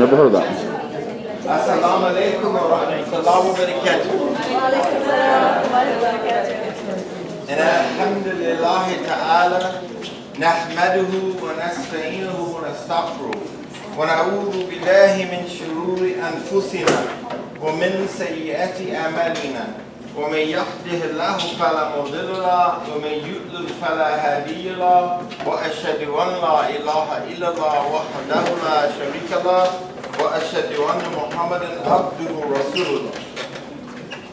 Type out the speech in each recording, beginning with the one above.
Never heard of that one. Assalamu alaikum wa rahmatullahi wa barakatuh. And alhamdulillah ta'ala nahmaduhu wa nasta'inuhu wa nastaghfiruh wa na'udhu billahi min shururi anfusina wa min sayyiati a'malina wa man yahdihillahu fala mudilla lahu wa man yudlil fala hadiya lahu wa ashhadu an la ilaha illallah wahdahu la sharika lahu وأشهد أن محمدا عبده ورسوله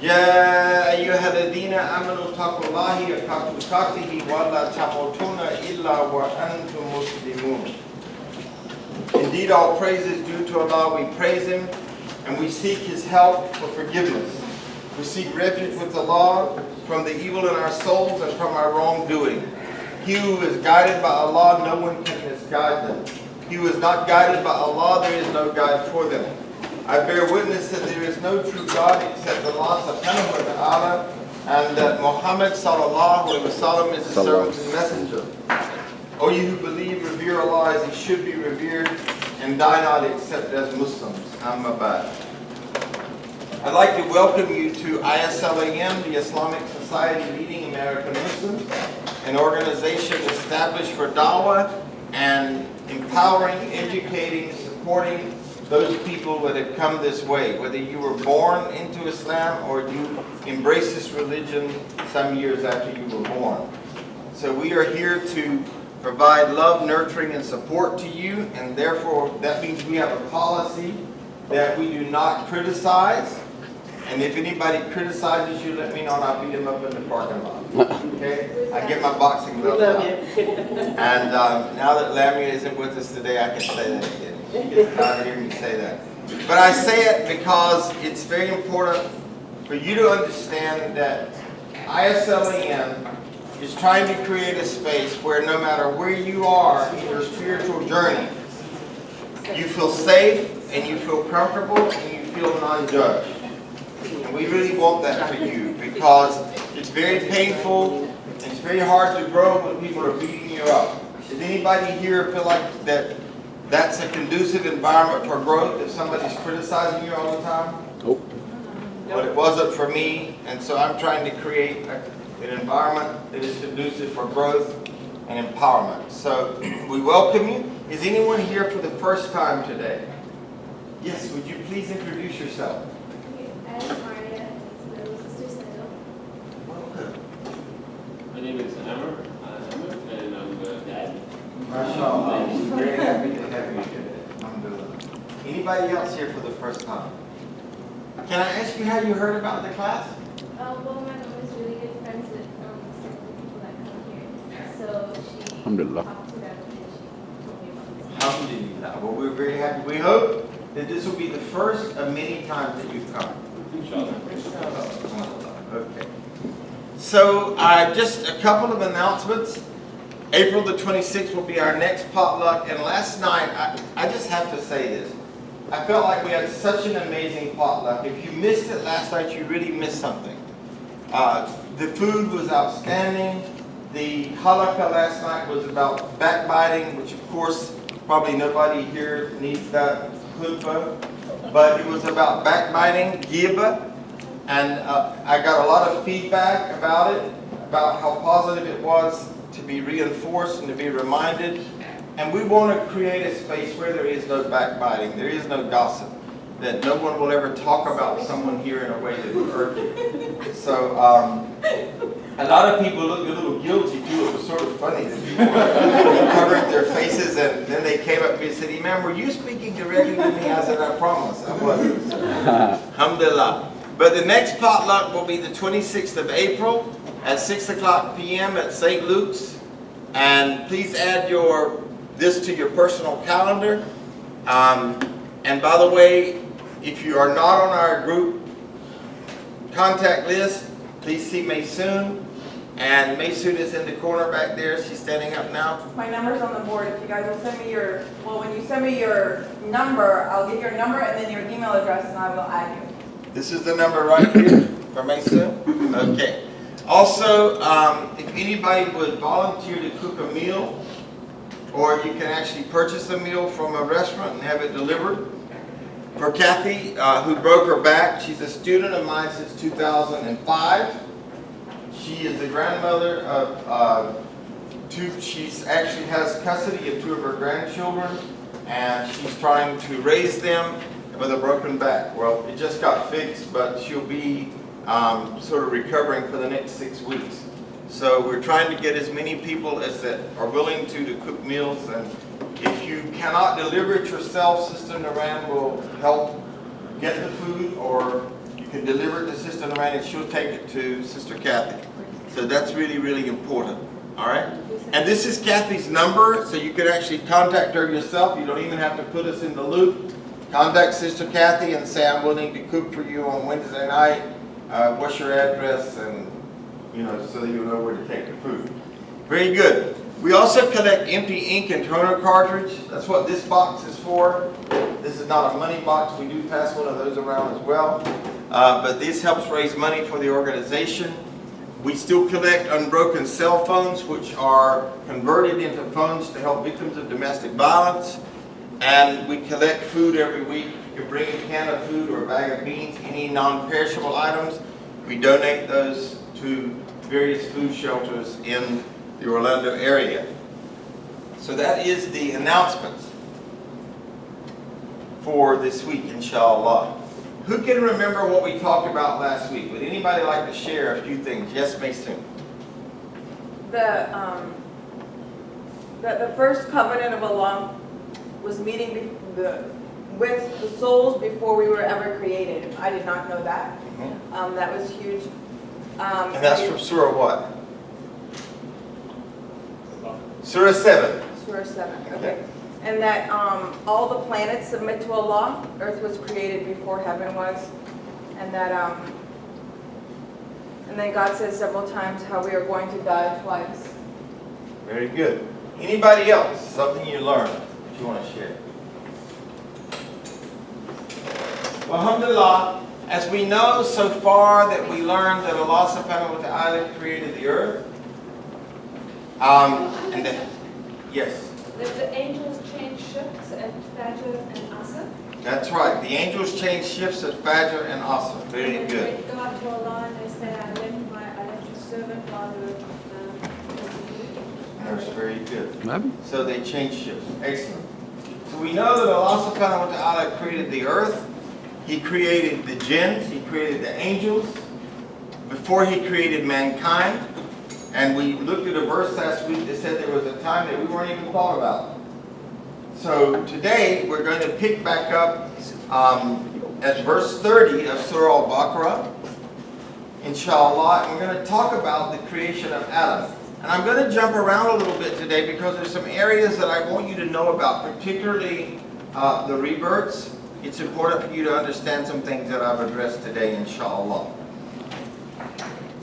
يا أيها الذين آمنوا اتقوا الله حق تقاته ولا تموتن إلا وأنتم مسلمون. Indeed, all praise is due to Allah. We praise Him and we seek His help for forgiveness. We seek refuge with Allah from the evil in our souls and from our wrongdoing. He who is guided by Allah, no one can misguide them. He who is not guided by Allah, there is no guide for them. I bear witness that there is no true God except Allah subhanahu wa ta'ala, and that Muhammad sallallahu alayhi wa sallam is the servant and messenger. O you who believe, revere Allah as He should be revered, and die not except as Muslims. Amma ba'd. I'd like to welcome you to ISLAM, the Islamic Society Leading American Muslims, an organization established for da'wah and empowering, educating, supporting those people that have come this way, whether you were born into Islam or you embraced this religion some years after you were born. So we are here to provide love, nurturing, and support to you, and therefore that means we have a policy that we do not criticize, and if anybody criticizes you, let me know and I'll beat them up in the parking lot. Okay? I get my boxing gloves out. And now that Lamia isn't with us today, I can say that again. She gets tired of hearing me say that. But I say it because it's very important for you to understand that ISLAM is trying to create a space where no matter where you are in your spiritual journey, you feel safe and you feel comfortable and you feel non-judged. And we really want that for you because it's very painful and it's very hard to grow when people are beating you up. Does anybody here feel like that's a conducive environment for growth if somebody's criticizing you all the time? Nope. Well, it wasn't for me, and so I'm trying to create an environment that is conducive for growth and empowerment. So we welcome you. Is anyone here for the first time today? Yes, would you please introduce yourself? I'm Maria, and my sister Sandal. Welcome. My name is Amr, and I'm the dad. MashaAllah. I'm very happy to have you today. Alhamdulillah. Anybody else here for the first time? Can I ask you how you heard about the class? Well, my mom is really good friends with some of the people that come here. So she Alhamdulillah. talked to them and she told me about this. Alhamdulillah. Well, we're very happy. We hope that this will be the first of many times that you've come. Inshallah. Okay. So just a couple of announcements. April the 26th will be our next potluck. And last night, I just have to say this. I felt like we had such an amazing potluck. If you missed it last night, you really missed something. The food was outstanding. The halakha last night was about backbiting, which of course, probably nobody here needs that khutbah. But it was about backbiting, ghibah. And I got a lot of feedback about it, about how positive it was to be reinforced and to be reminded. And we want to create a space where there is no backbiting, there is no gossip, that no one will ever talk about someone here in a way that would hurt you. So a lot of people looked a little guilty too. It was sort of funny that people covered their faces and then they came up to me and said, Imam, were you speaking directly to me? I said, I promise I wasn't. So, alhamdulillah. But the next potluck will be the 26th of April at 6 o'clock p.m. at St. Luke's. And please add this to your personal calendar. And by the way, if you are not on our group contact list, please see Maysoon. And Maysoon is in the corner back there. She's standing up now. My number's on the board. If you guys will send me when you send me your number, I'll get your number and then your email address and I will add you. This is the number right here for Maysoon. Okay. Also, if anybody would volunteer to cook a meal, or you can actually purchase a meal from a restaurant and have it delivered, For Kathy, who broke her back. She's a student of mine since 2005. She is the grandmother of she actually has custody of 2 of her grandchildren, and she's trying to raise them with a broken back. Well, it just got fixed, but she'll be sort of recovering for the next 6 weeks. So we're trying to get as many people as that are willing to cook meals, and if you cannot deliver it yourself, Sister Naran will help get the food, or you can deliver it to Sister Naran and she'll take it to Sister Kathy. So that's really, really important. All right? And this is Kathy's number, so you can actually contact her yourself. You don't even have to put us in the loop. Contact Sister Kathy and say, I'm willing to cook for you on Wednesday night. What's your address? And, you know, so that you'll know where to take the food. Very good. We also collect empty ink and toner cartridge. That's what this box is for. This is not a money box. We do pass one of those around as well. But this helps raise money for the organization. We still collect unbroken cell phones, which are converted into phones to help victims of domestic violence. And we collect food every week. You can bring a can of food or a bag of beans, any non-perishable items. We donate those to various food shelters in the Orlando area. So that is the announcements for this week, inshallah. Who can remember what we talked about last week? Would anybody like to share a few things? Yes, Mason. The first covenant of Allah was meeting with the souls before we were ever created. I did not know that. Mm-hmm. That was huge. And that's from Surah what? Surah 7. Surah 7, okay. And that all the planets submit to Allah. Earth was created before heaven was. And that, and then God says several times how we are going to die twice. Very good. Anybody else? Something you learned that you want to share? Well, alhamdulillah, as we know so far that we learned that Allah subhanahu wa ta'ala created the earth. And then, yes. The angels change shifts at Fajr and Asr. That's right. The angels change shifts at Fajr and Asr. Very And good. they God to Allah and they say, I left your servant rather That's very good. So they change shifts. Excellent. So we know that Allah subhanahu wa ta'ala created the earth. He created the jinns. He created the angels before He created mankind. And we looked at a verse last week that said there was a time that we weren't even thought about. So today we're going to pick back up at verse 30 of Surah Al-Baqarah, inshallah, and we're going to talk about the creation of Adam. And I'm going to jump around a little bit today because there's some areas that I want you to know about, particularly the reverts. It's important for you to understand some things that I've addressed today, inshallah.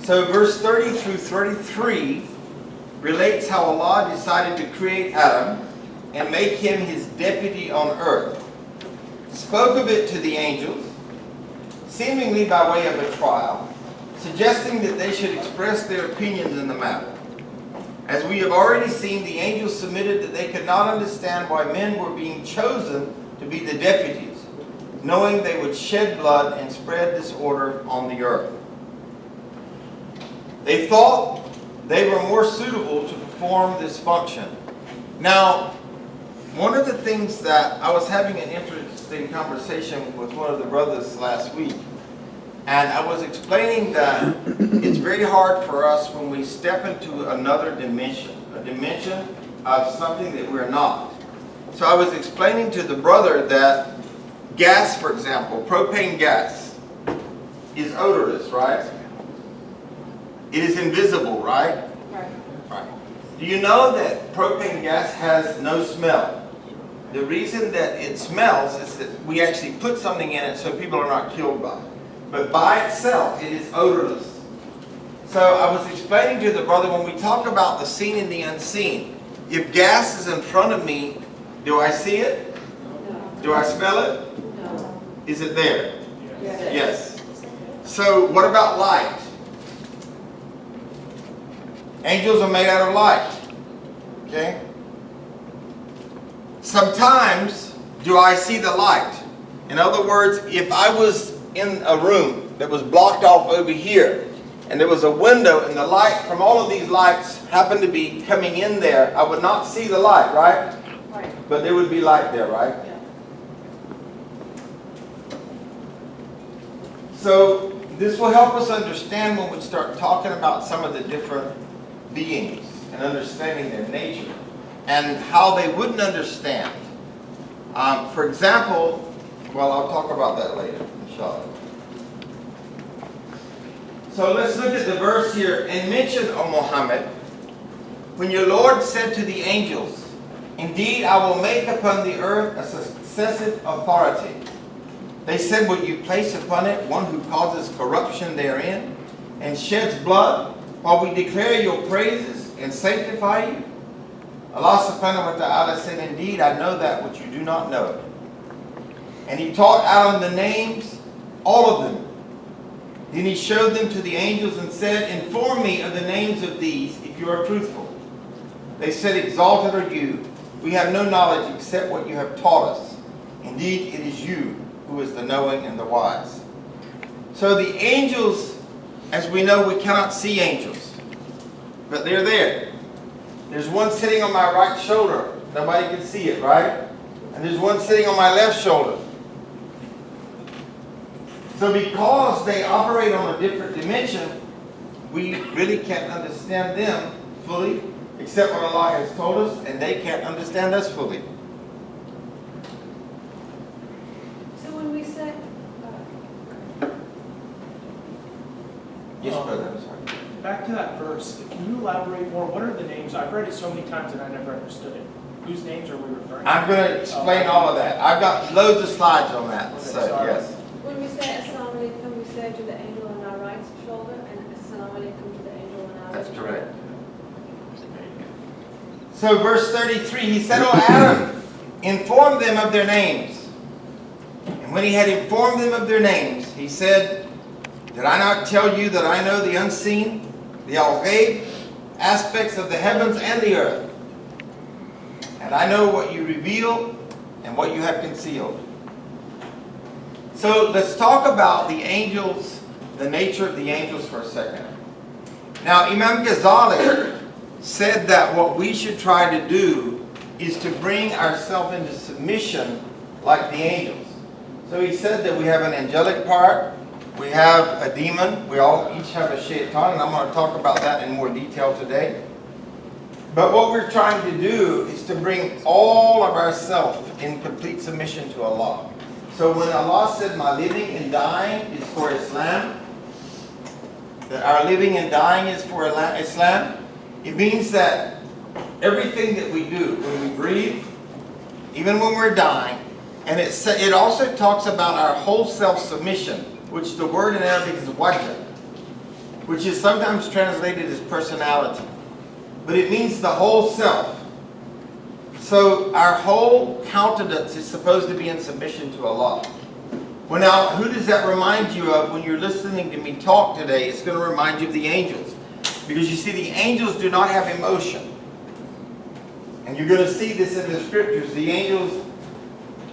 So verse 30 through 33 relates how Allah decided to create Adam and make him His deputy on earth. Spoke of it to the angels, seemingly by way of a trial, suggesting that they should express their opinions in the matter. As we have already seen, the angels submitted that they could not understand why men were being chosen to be the deputies, knowing they would shed blood and spread disorder on the earth. They thought they were more suitable to perform this function. Now, one of the things that I was having an interesting conversation with one of the brothers last week, and I was explaining that it's very hard for us when we step into another dimension, a dimension of something that we're not. So I was explaining to the brother that gas, for example, propane gas, is odorless, right? It is invisible, right? Right. Right. Do you know that propane gas has no smell? The reason that it smells is that we actually put something in it so people are not killed by it. But by itself, it is odorless. So I was explaining to the brother, when we talk about the seen and the unseen, if gas is in front of me, do I see it? No. Do I smell it? No. Is it there? Yes. Yes. So what about light? Angels are made out of light. Okay? Sometimes, do I see the light? In other words, if I was in a room that was blocked off over here, and there was a window, and the light from all of these lights happened to be coming in there, I would not see the light, right? Right. But there would be light there, right? Yeah. So this will help us understand when we start talking about some of the different beings and understanding their nature and how they wouldn't understand. For example, well, I'll talk about that later, inshallah. So let's look at the verse here and mention, O Muhammad, when your Lord said to the angels, indeed, I will make upon the earth a successive authority. They said, will you place upon it one who causes corruption therein and sheds blood while we declare your praises and sanctify you? Allah subhanahu wa ta'ala said, indeed, I know that which you do not know. And he taught Adam the names, all of them. Then he showed them to the angels and said, inform me of the names of these if you are truthful. They said, exalted are you. We have no knowledge except what you have taught us. Indeed, it is you who is the knowing and the wise. So the angels, as we know, we cannot see angels. But they're there. There's one sitting on my right shoulder. Nobody can see it, right? And there's one sitting on my left shoulder. So because they operate on a different dimension, we really can't understand them fully, except what Allah has told us, and they can't understand us fully. So when we say, Yes, brother, I'm sorry. Back to that verse, can you elaborate more? What are the names? I've read it so many times and I never understood it. Whose names are we referring to? I'm going to explain all of that. I've got loads of slides on that. Okay, So, sorry. yes. when we say Assalamu alaikum, we say to the angel on our right shoulder, and Assalamu alaikum to the angel on our That's left correct. shoulder. So verse 33, he said, O Adam, inform them of their names. And when he had informed them of their names, he said, did I not tell you that I know the unseen, the al-ghaib, aspects of the heavens and the earth? And I know what you reveal and what you have concealed. So let's talk about the angels, the nature of the angels for a second. Now Imam Ghazali said that what we should try to do is to bring ourselves into submission like the angels. So he said that we have an angelic part, we have a demon, we all each have a shaitan, and I'm going to talk about that in more detail today. But what we're trying to do is to bring all of ourselves in complete submission to Allah. So when Allah said, my living and dying is for Islam, that our living and dying is for Islam, it means that everything that we do, when we breathe, even when we're dying, and it also talks about our whole self-submission, which the word in Arabic is wajh, which is sometimes translated as personality. But it means the whole self. So our whole countenance is supposed to be in submission to Allah. Well now, who does that remind you of when you're listening to me talk today? It's going to remind you of the angels. Because you see, the angels do not have emotion. And you're going to see this in the scriptures. The angels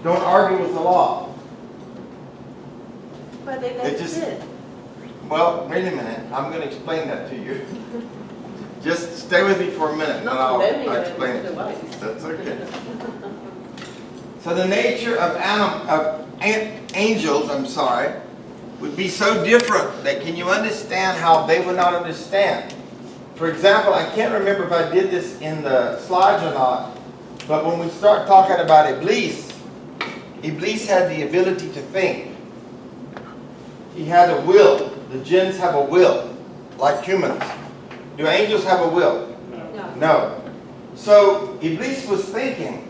don't argue with Allah. But they just did. Well, wait a minute. I'm going to explain that to you. Just stay with me for a minute and I'll explain it. That's okay. So the nature of angels, would be so different that can you understand how they would not understand? For example, I can't remember if I did this in the slides or not, but when we start talking about Iblis, Iblis had the ability to think. He had a will. The jinns have a will, like humans. Do angels have a will? No. No. So Iblis was thinking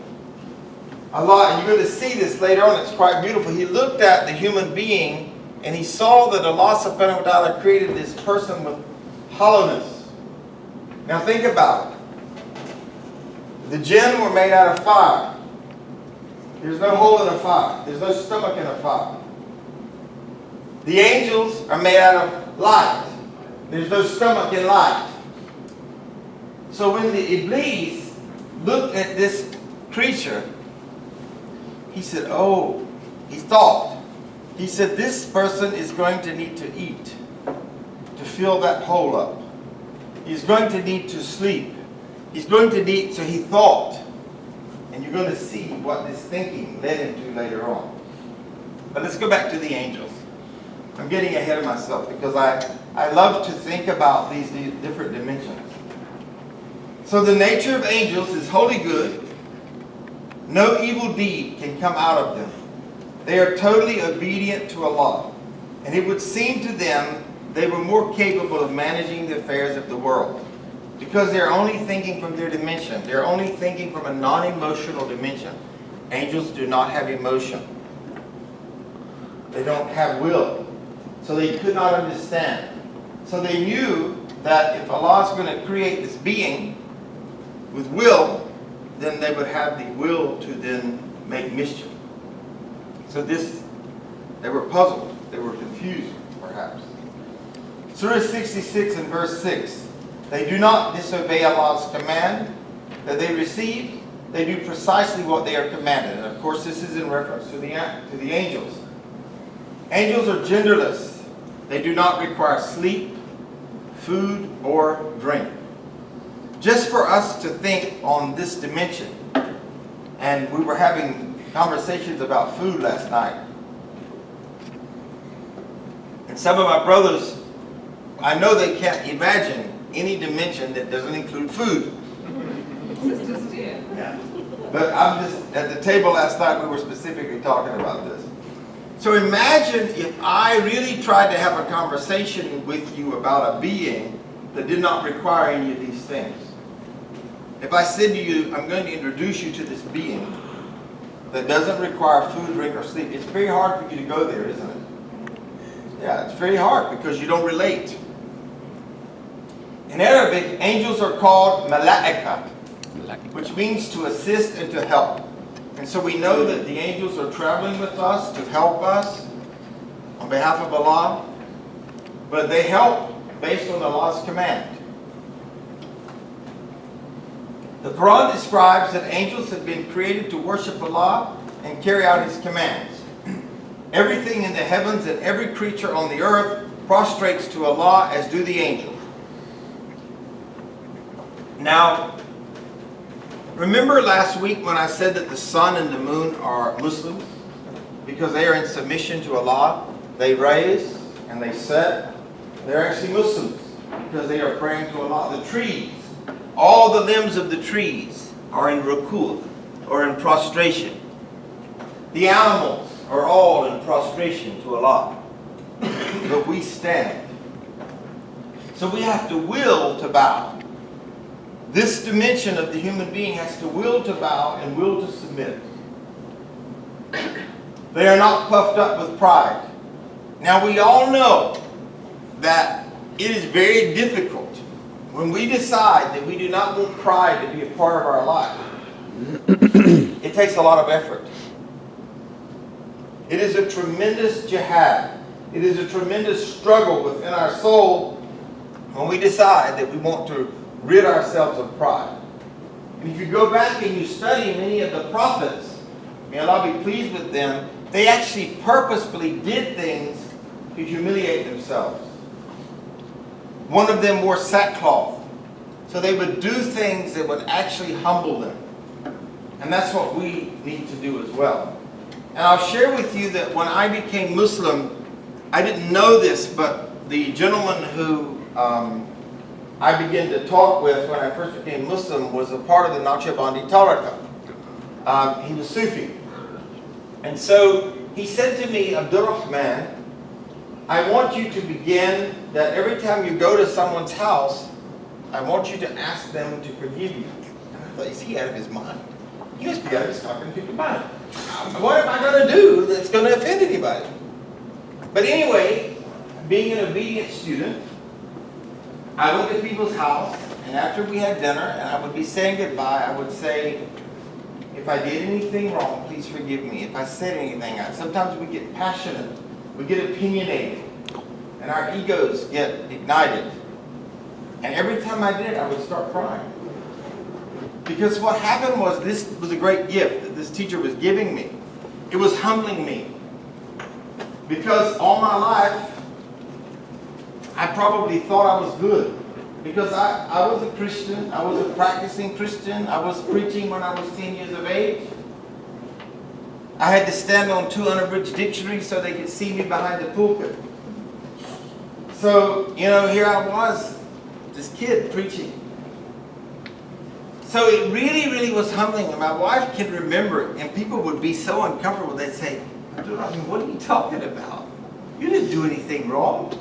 a lot, and you're going to see this later on. It's quite beautiful. He looked at the human being and he saw that Allah subhanahu wa ta'ala created this person with hollowness. Now think about it. The jinn were made out of fire. There's no hole in a fire. There's no stomach in a fire. The angels are made out of light. There's no stomach in light. So when the Iblis looked at this creature, he said, oh, He thought. He said, this person is going to need to eat to fill that hole up. He's going to need to sleep. He's going to need, so he thought. And you're going to see what this thinking led him to later on. But let's go back to the angels. I'm getting ahead of myself because I love to think about these different dimensions. So the nature of angels is wholly good. No evil deed can come out of them. They are totally obedient to Allah. And it would seem to them they were more capable of managing the affairs of the world. Because they're only thinking from their dimension. They're only thinking from a non-emotional dimension. Angels do not have emotion. They don't have will. So they could not understand. So they knew that if Allah is going to create this being with will, then they would have the will to then make mischief. So they were puzzled. They were confused, perhaps. Surah 66 and verse 6. They do not disobey Allah's command that they receive. They do precisely what they are commanded. And of course, this is in reference to the angels. Angels are genderless. They do not require sleep, food, or drink. Just for us to think on this dimension, and we were having conversations about food last night. And some of my brothers, I know they can't imagine any dimension that doesn't include food. Yeah. But I'm just, at the table last night, we were specifically talking about this. So imagine if I really tried to have a conversation with you about a being that did not require any of these things. If I said to you, I'm going to introduce you to this being that doesn't require food, drink, or sleep, it's very hard for you to go there, isn't it? Yeah, it's very hard because you don't relate. In Arabic, angels are called mala'ika, which means to assist and to help. And so we know that the angels are traveling with us to help us on behalf of Allah, but they help based on Allah's command. The Quran describes that angels have been created to worship Allah and carry out His commands. Everything in the heavens and every creature on the earth prostrates to Allah, as do the angels. Now, remember last week when I said that the sun and the moon are Muslims? Because they are in submission to Allah. They rise and they set. They're actually Muslims because they are praying to Allah. The trees, all the limbs of the trees are in ruku', or in prostration. The animals are all in prostration to Allah. But we stand. So we have to will to bow. This dimension of the human being has to will to bow and will to submit. They are not puffed up with pride. Now we all know that it is very difficult when we decide that we do not want pride to be a part of our life. It takes a lot of effort. It is a tremendous jihad. It is a tremendous struggle within our soul when we decide that we want to rid ourselves of pride. And if you go back and you study many of the prophets, may Allah be pleased with them, they actually purposefully did things to humiliate themselves. One of them wore sackcloth. So they would do things that would actually humble them. And that's what we need to do as well. And I'll share with you that when I became Muslim, I didn't know this, but the gentleman who I began to talk with when I first became Muslim was a part of the Naqshbandi Tariqah. He was Sufi. And so he said to me, Abdul Rahman, I want you to begin that every time you go to someone's house, I want you to ask them to forgive you. And I thought, is he out of his mind? He must be out of his fucking mind. What am I going to do that's going to offend anybody? But anyway, being an obedient student, I went to people's house, and after we had dinner, and I would be saying goodbye, I would say, if I did anything wrong, please forgive me. If I said anything, sometimes we get passionate, we get opinionated, and our egos get ignited. And every time I did, I would start crying. Because what happened was, this was a great gift that this teacher was giving me. It was humbling me. Because all my life, I probably thought I was good. Because I was a Christian, I was a practicing Christian, I was preaching when I was 10 years of age. I had to stand on two unabridged dictionaries so they could see me behind the pulpit. So, you know, here I was, this kid preaching. So it really, really was humbling. And my wife can remember it, and people would be so uncomfortable. They'd say, what are you talking about? You didn't do anything wrong.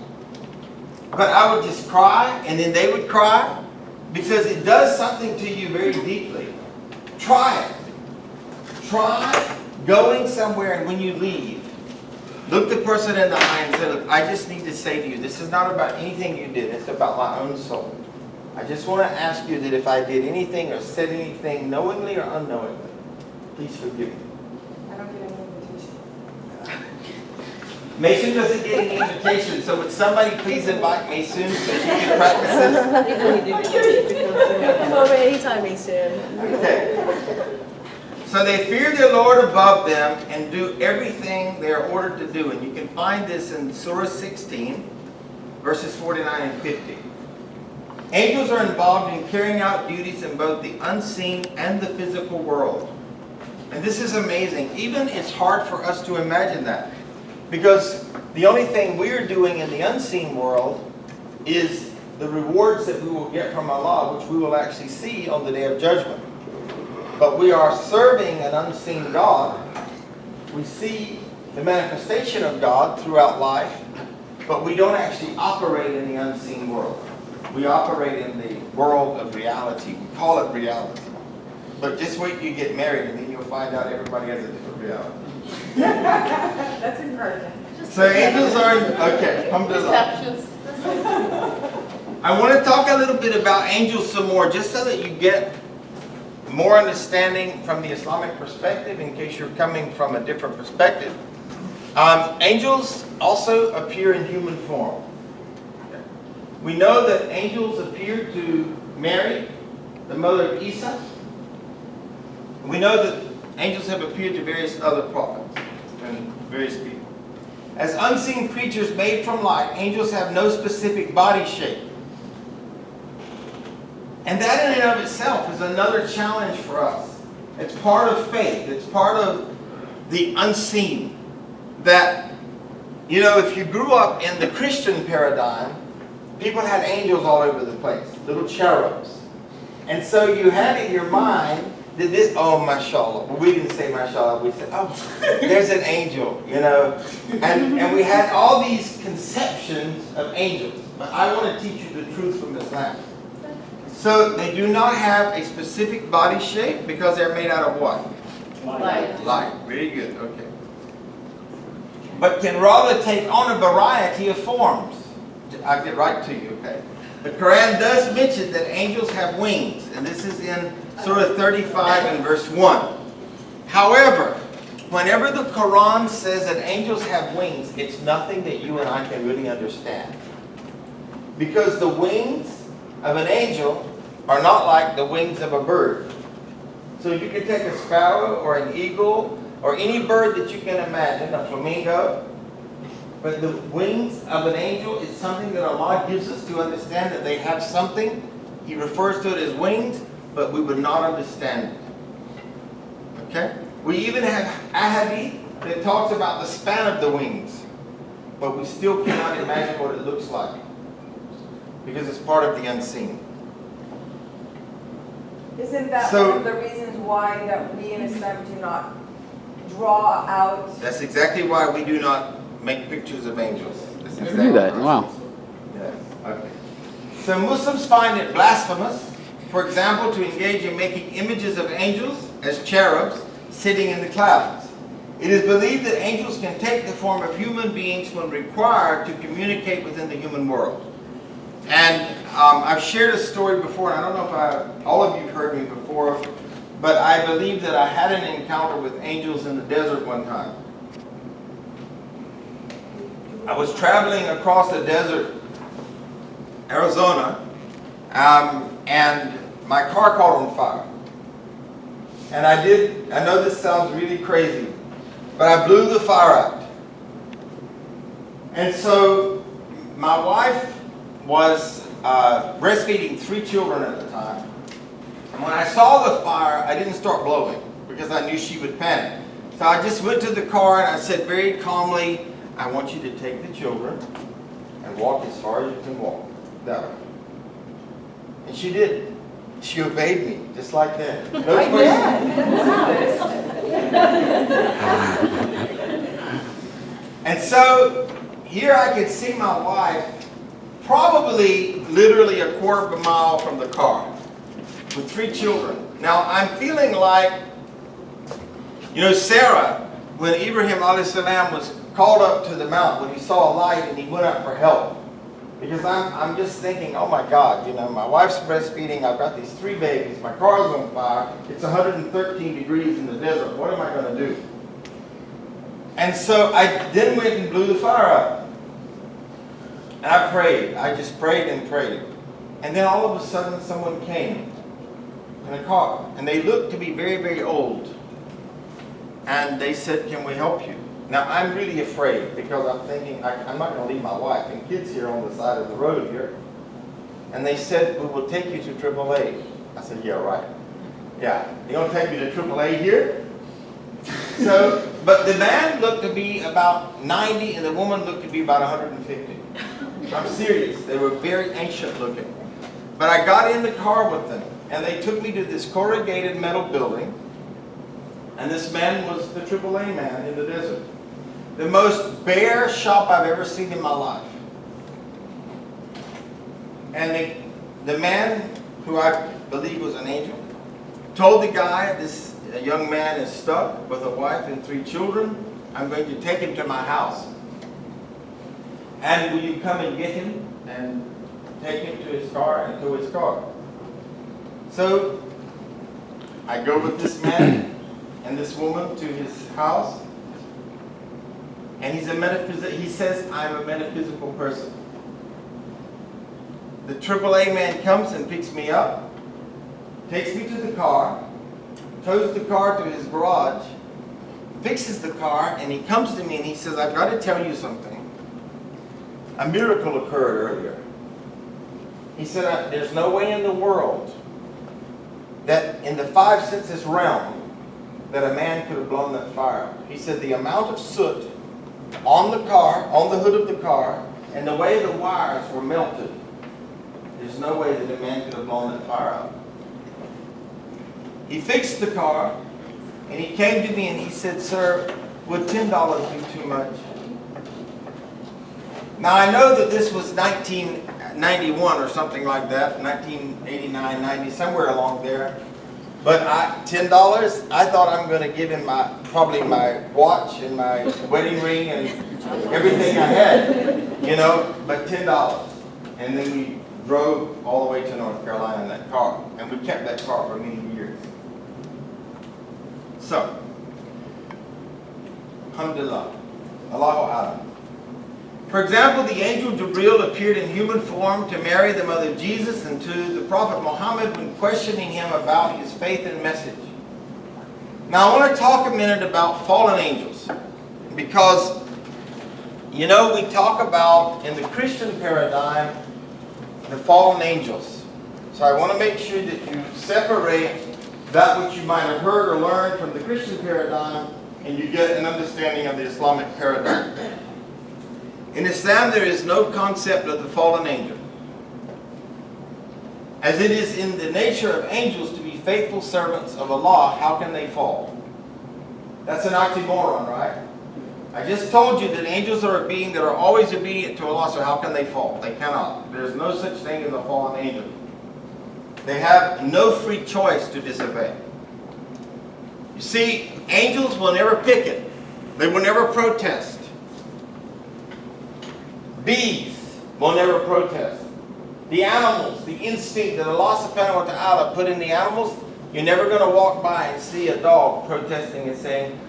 But I would just cry, and then they would cry, because it does something to you very deeply. Try it. Try going somewhere, and when you leave, look the person in the eye and say, look, I just need to say to you, this is not about anything you did, it's about my own soul. I just want to ask you that if I did anything or said anything knowingly or unknowingly, please forgive me. I don't get any invitation. Mason doesn't get any invitation, so would somebody please invite Mason so she can practice this? Come over anytime, Mason. Okay. So they fear their Lord above them and do everything they are ordered to do. And you can find this in Surah 16, verses 49 and 50. Angels are involved in carrying out duties in both the unseen and the physical world. And this is amazing. Even it's hard for us to imagine that. Because the only thing we're doing in the unseen world is the rewards that we will get from Allah, which we will actually see on the Day of Judgment. But we are serving an unseen God. We see the manifestation of God throughout life, but we don't actually operate in the unseen world. We operate in the world of reality. We call it reality. But just wait till you get married, and then you'll find out everybody has a different reality. That's encouraging. So angels are, okay, alhamdulillah. I want to talk a little bit about angels some more, just so that you get more understanding from the Islamic perspective, in case you're coming from a different perspective. Angels also appear in human form. We know that angels appeared to Mary, the mother of Isa. We know that angels have appeared to various other prophets and various people. As unseen creatures made from light, angels have no specific body shape. And that in and of itself is another challenge for us. It's part of faith. It's part of the unseen. That, you know, if you grew up in the Christian paradigm, people had angels all over the place, little cherubs. And so you had in your mind that this, oh, mashallah. Well, we didn't say mashallah. We said, oh, there's an angel, you know. And we had all these conceptions of angels. But I want to teach you the truth from Islam. So they do not have a specific body shape because they're made out of what? Light. Light. Very good. Okay. But can rather take on a variety of forms. I'll get right to you, okay? The Quran does mention that angels have wings, and this is in Surah 35 and verse 1. However, whenever the Quran says that angels have wings, it's nothing that you and I can really understand. Because the wings of an angel are not like the wings of a bird. So you can take a sparrow or an eagle or any bird that you can imagine, a flamingo, but the wings of an angel is something that Allah gives us to understand that they have something. He refers to it as wings, but we would not understand it. Okay? We even have a hadith that talks about the span of the wings, but we still cannot imagine what it looks like because it's part of the unseen. Isn't that So- one of the reasons why that we in Islam do not draw out? That's exactly why we do not make pictures of angels. That's Do exactly that, right. wow. Yes. Okay. So Muslims find it blasphemous, for example, to engage in making images of angels as cherubs sitting in the clouds. It is believed that angels can take the form of human beings when required to communicate within the human world. And I've shared a story before, and I don't know if all of you have heard me before, but I believe that I had an encounter with angels in the desert one time. I was traveling across the desert, Arizona, and my car caught on fire. And I know this sounds really crazy, but I blew the fire out. And so my wife was breastfeeding 3 children at the time. And when I saw the fire, I didn't start blowing because I knew she would panic. So I just went to the car and I said very calmly, I want you to take the children and walk as far as you can walk. That way. And she did. She obeyed me, just like that. No question. And so here I could see my wife probably literally a quarter of a mile from the car with 3 children. Now I'm feeling like, you know, Sarah, when Ibrahim alayhi salam was called up to the mountain, when he saw a light and he went up for help. Because I'm just thinking, oh my God, you know, my wife's breastfeeding, I've got these 3 babies, my car's on fire, it's 113 degrees in the desert, what am I going to do? And so I then went and blew the fire up. And I prayed, I just prayed and prayed. And then all of a sudden someone came in a car, and they looked to be very, very old. And they said, can we help you? Now, I'm really afraid because I'm thinking, I'm not going to leave my wife and kids here on the side of the road here. And they said, we will take you to AAA. I said, yeah, right. Yeah, you're going to take me to AAA here? So, but the man looked to be about 90 and the woman looked to be about 150. I'm serious. They were very ancient looking. But I got in the car with them and they took me to this corrugated metal building. And this man was the AAA man in the desert. The most bare shop I've ever seen in my life. And the man, who I believe was an angel, told the guy, this young man is stuck with a wife and 3 children. I'm going to take him to my house. And will you come and get him and take him to his car and to his car? So I go with this man and this woman to his house. And he says, I'm a metaphysical person. The AAA man comes and picks me up, takes me to the car, tows the car to his garage, fixes the car, and he comes to me and he says, I've got to tell you something. A miracle occurred earlier. He said, there's no way in the world that in the 5 senses realm that a man could have blown that fire up. He said the amount of soot on the car, on the hood of the car, and the way the wires were melted, there's no way that a man could have blown that fire up. He fixed the car, and he came to me and he said, sir, would $10 be too much? Now I know that this was 1991 or something like that, 1989, 90, somewhere along there. But $10, I thought I'm going to give him probably my watch and my wedding ring and everything I had, you know, but $10. And then we drove all the way to North Carolina in that car. And we kept that car for many years. So, alhamdulillah, Allahu A'lam. For example, the angel Jibril appeared in human form to Mary, the mother of Jesus, and to the Prophet Muhammad when questioning him about his faith and message. Now, I want to talk a minute about fallen angels. Because, you know, we talk about, in the Christian paradigm, the fallen angels. So I want to make sure that you separate that which you might have heard or learned from the Christian paradigm, and you get an understanding of the Islamic paradigm. In Islam, there is no concept of the fallen angel. As it is in the nature of angels to be faithful servants of Allah, how can they fall? That's an oxymoron, right? I just told you that angels are a being that are always obedient to Allah, so how can they fall? They cannot. There's no such thing as a fallen angel. They have no free choice to disobey. You see, angels will never picket. They will never protest. Bees will never protest. The animals, the instinct that Allah subhanahu wa ta'ala put in the animals, you're never going to walk by and see a dog protesting and saying,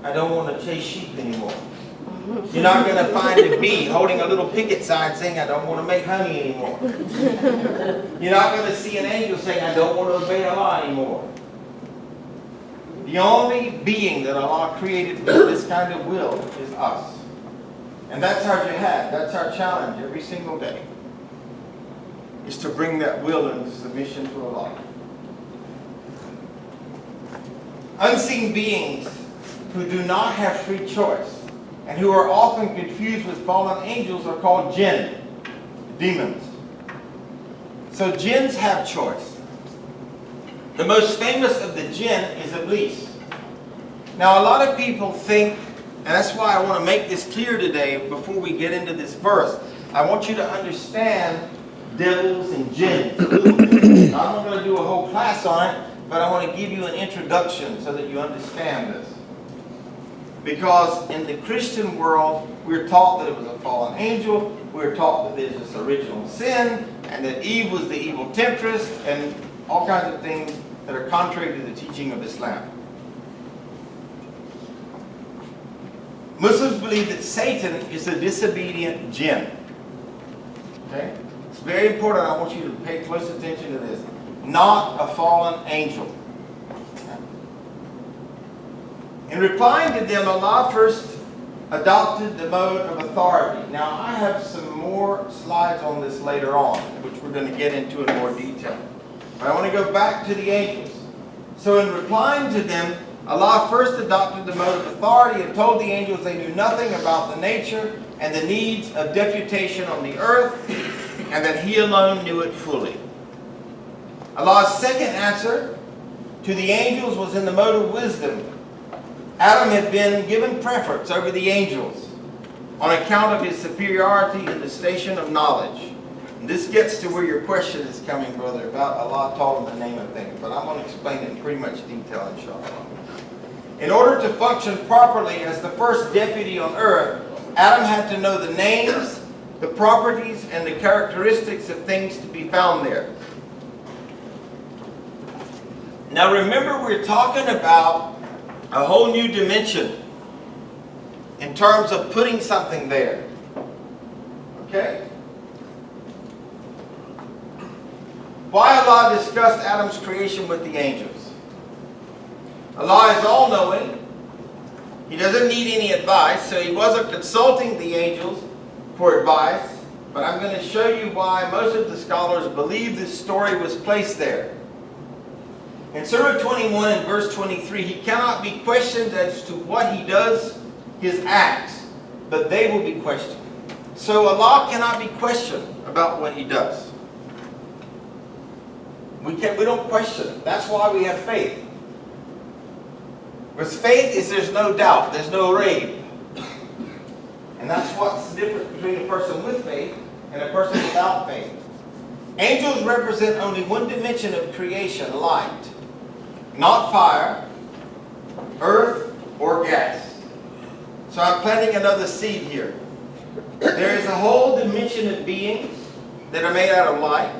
I don't want to chase sheep anymore. You're not going to find a bee holding a little picket sign saying, I don't want to make honey anymore. You're not going to see an angel saying, I don't want to obey Allah anymore. The only being that Allah created with this kind of will is us. And that's our jihad, that's our challenge every single day, is to bring that will into submission to Allah. Unseen beings who do not have free choice and who are often confused with fallen angels are called jinn, demons. So jinns have choice. The most famous of the jinn is Iblis. Now a lot of people think, and that's why I want to make this clear today before we get into this verse. I want you to understand devils and jinns. I'm not going to do a whole class on it, but I want to give you an introduction so that you understand this. Because in the Christian world, we're taught that it was a fallen angel, we're taught that there's this original sin, and that Eve was the evil temptress, and all kinds of things that are contrary to the teaching of Islam. Muslims believe that Satan is a disobedient jinn. Okay? It's very important. I want you to pay close attention to this. Not a fallen angel. In replying to them, Allah first adopted the mode of authority. Now, I have some more slides on this later on, which we're going to get into in more detail. But I want to go back to the angels. So in replying to them, Allah first adopted the mode of authority and told the angels they knew nothing about the nature and the needs of deputation on the earth, and that He alone knew it fully. Allah's second answer to the angels was in the mode of wisdom. Adam had been given preference over the angels on account of his superiority in the station of knowledge. And this gets to where your question is coming, brother, about Allah told him the name of things. But I'm going to explain it in pretty much detail, inshallah. In order to function properly as the first deputy on earth, Adam had to know the names, the properties, and the characteristics of things to be found there. Now remember, we're talking about a whole new dimension in terms of putting something there. Okay? Why Allah discussed Adam's creation with the angels? Allah is all-knowing. He doesn't need any advice, so He wasn't consulting the angels for advice. But I'm going to show you why most of the scholars believe this story was placed there. In Surah 21 and verse 23, He cannot be questioned as to what He does, His acts, but they will be questioned. So Allah cannot be questioned about what He does. We don't question it. That's why we have faith. Because faith is there's no doubt, there's no rain. And that's what's the difference between a person with faith and a person without faith. Angels represent only one dimension of creation, light. Not fire, earth, or gas. So I'm planting another seed here. There is a whole dimension of beings that are made out of light.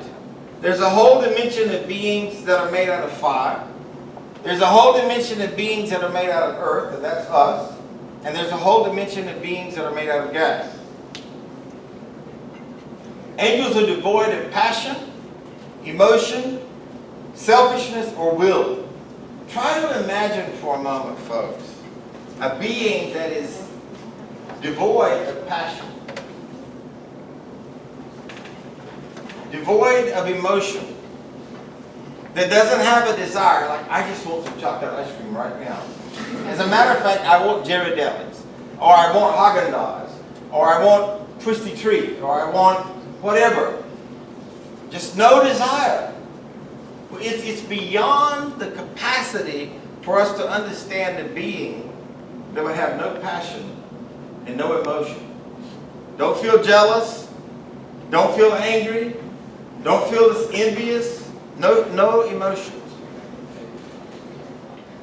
There's a whole dimension of beings that are made out of fire. There's a whole dimension of beings that are made out of earth, and that's us. And there's a whole dimension of beings that are made out of gas. Angels are devoid of passion, emotion, selfishness, or will. Try to imagine for a moment, folks, a being that is devoid of passion, devoid of emotion, that doesn't have a desire, like, I just want some chocolate ice cream right now. As a matter of fact, I want Ghirardelli's, or I want Haagen-Dazs, or I want Twisty Treat, or I want whatever. Just no desire. It's beyond the capacity for us to understand a being that would have no passion and no emotion. Don't feel jealous. Don't feel angry. Don't feel envious. No emotions.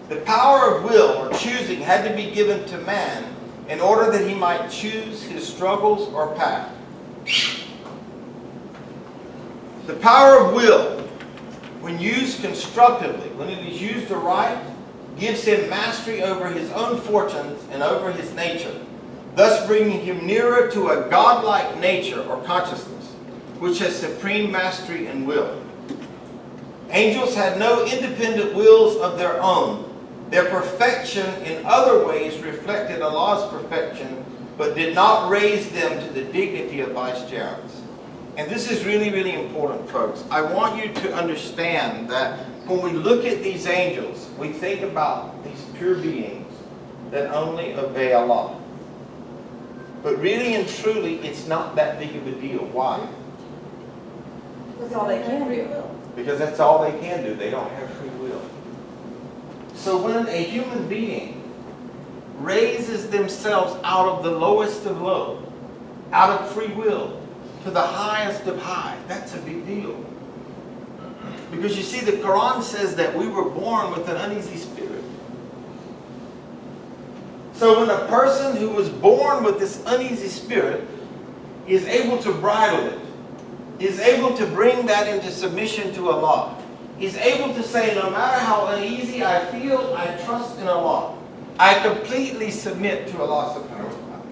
The power of will or choosing had to be given to man in order that he might choose his struggles or path. The power of will, when used constructively, when it is used aright, gives him mastery over his own fortunes and over his nature, thus bringing him nearer to a godlike nature or consciousness, which has supreme mastery and will. Angels had no independent wills of their own. Their perfection in other ways reflected Allah's perfection but did not raise them to the dignity of vicegerents. And this is really, really important, folks. I want you to understand that when we look at these angels, we think about these pure beings that only obey Allah. But really and truly, it's not that big of a deal. Why? That's all they can do. Because that's all they can do. They don't have free will. So when a human being raises themselves out of the lowest of low, out of free will, to the highest of high, that's a big deal. Because you see, the Quran says that we were born with an uneasy spirit. So when a person who was born with this uneasy spirit is able to bridle it, is able to bring that into submission to Allah, is able to say, no matter how uneasy I feel, I trust in Allah. I completely submit to Allah subhanahu wa ta'ala.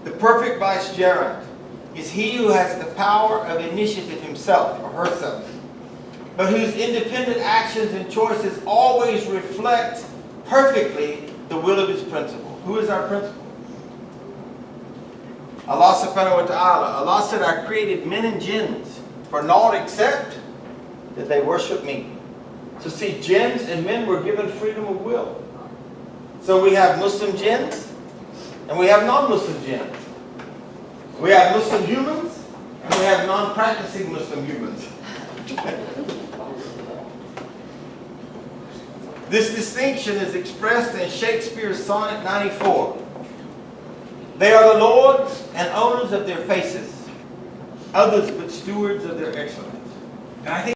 The perfect vicegerent is he who has the power of initiative himself or herself, but whose independent actions and choices always reflect perfectly the will of his principle. Who is our principle? Allah subhanahu wa ta'ala. Allah said, I created men and jinns for naught except that they worship me. So see, jinns and men were given freedom of will. So we have Muslim jinns and we have non-Muslim jinns. We have Muslim humans and we have non-practicing Muslim humans. This distinction is expressed in Shakespeare's Sonnet 94. They are the lords and owners of their faces, others but stewards of their excellence. And I think